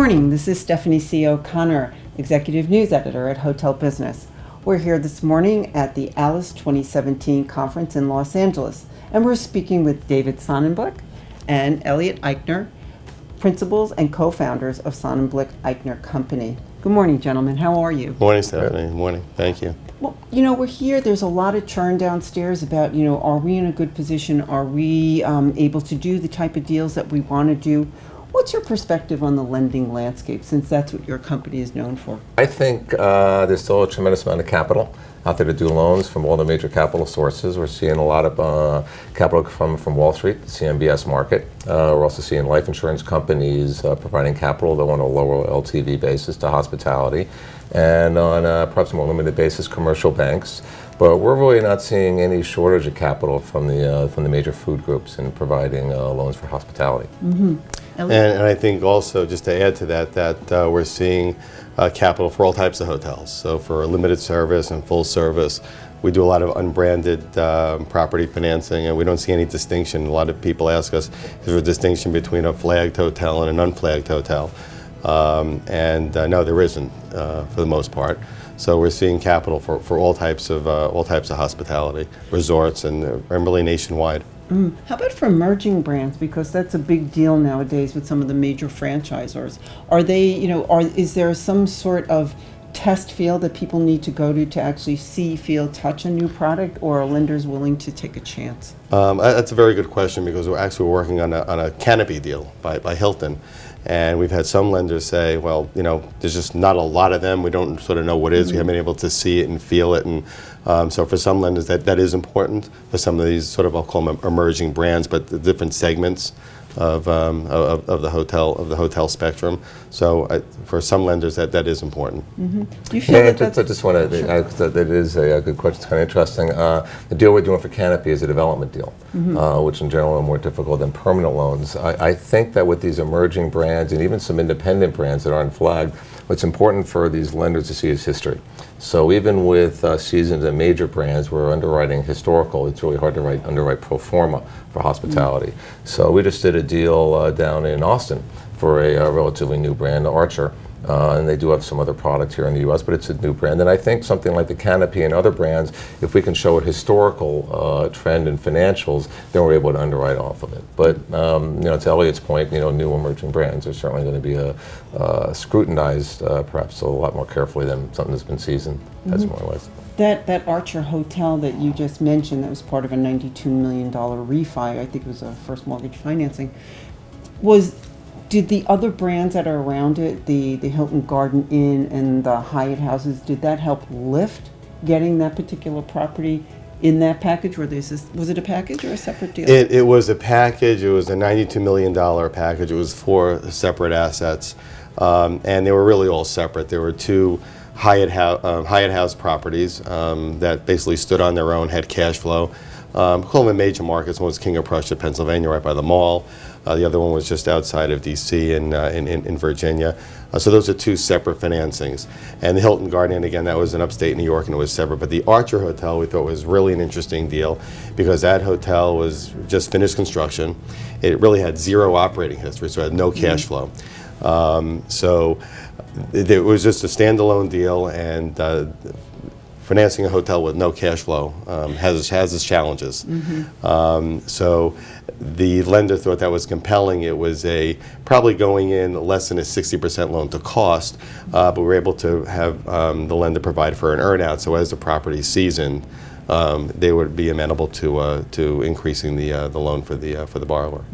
morning, this is Stefani C. Executive News Editor at Hotel Business. We're here this morning at the ALIS 2017 conference in Los Angeles, and we're speaking with David Sonnenblick and Elliot Eichner, principals and co-founders of Sonnenblick-Eichner Company. Good morning, gentlemen. How are you? Morning, Stephanie. Morning. Thank you. Well, we're here. There's a lot of churn downstairs about, are we in a good position? Are we able to do the type of deals that we want to do? What's your perspective on the lending landscape, since that's what your company is known for? I think there's still a tremendous amount of capital out there to do loans from all the major capital sources. We're seeing a lot of capital come from Wall Street, the CMBS market. We're also seeing life insurance companies providing capital, though on a lower LTV basis, to hospitality, and on a perhaps more limited basis, commercial banks. But we're really not seeing any shortage of capital from the major food groups in providing loans for hospitality. Mm-hmm. And I think also, just to add to that we're seeing capital for all types of hotels. So for limited service and full service, we do a lot of unbranded property financing, and we don't see any distinction. A lot of people ask us, is there a distinction between a flagged hotel and an unflagged hotel? No, there isn't for the most part. So we're seeing capital for all types of hospitality, resorts, and really nationwide. How about for emerging brands? Because that's a big deal nowadays with some of the major franchisors. Are they, is there some sort of test field that people need to go to actually see, feel, touch a new product, or are lenders willing to take a chance? That's a very good question, because we're actually working on a canopy deal by Hilton. And we've had some lenders say, well, there's just not a lot of them. We don't sort of know what it is. We haven't been able to see it and feel it. And so for some lenders, that is important. For some of these sort of, I'll call them emerging brands, but the different segments of the hotel spectrum. So for some lenders, that is important. Mm-hmm. Do you feel I just want to add that is a good question. It's kind of interesting. The deal we're doing for Canopy is a development deal, which in general are more difficult than permanent loans. I think that with these emerging brands and even some independent brands that aren't flagged, what's important for these lenders to see is history. So even with seasoned and major brands, we're underwriting historical. It's really hard to underwrite pro forma for hospitality. So we just did a deal down in Austin for a relatively new brand, Archer. And they do have some other products here in the U.S., but it's a new brand. And I think something like the Canopy and other brands, if we can show a historical trend in financials, then we're able to underwrite off of it. But to Elliot's point, new emerging brands are certainly going to be scrutinized perhaps a lot more carefully than something that's been seasoned, as more or less. That Archer hotel that you just mentioned, that was part of a $92 million refi, I think it was a first mortgage financing, did the other brands that are around it, the Hilton Garden Inn and the Hyatt houses, did that help lift getting that particular property in that package? Was it a package or a separate deal? It was a package. It was a $92 million package. It was 4 separate assets, and they were really all separate. There were 2 Hyatt House properties that basically stood on their own, had cash flow. Call them major markets. One was King of Prussia, Pennsylvania, right by the mall. The other one was just outside of D.C. in Virginia. So those are 2 separate financings. And the Hilton Garden Inn, again, that was in upstate New York, and it was separate. But the Archer Hotel we thought was really an interesting deal, because that hotel was just finished construction. It really had 0 operating history, so it had no cash flow. So it was just a standalone deal, and financing a hotel with no cash flow has its challenges. So the lender thought that was compelling. It was probably going in less than a 60% loan to cost, but we were able to have the lender provide for an earn-out. So as the property seasoned, they would be amenable to increasing the loan for the borrower.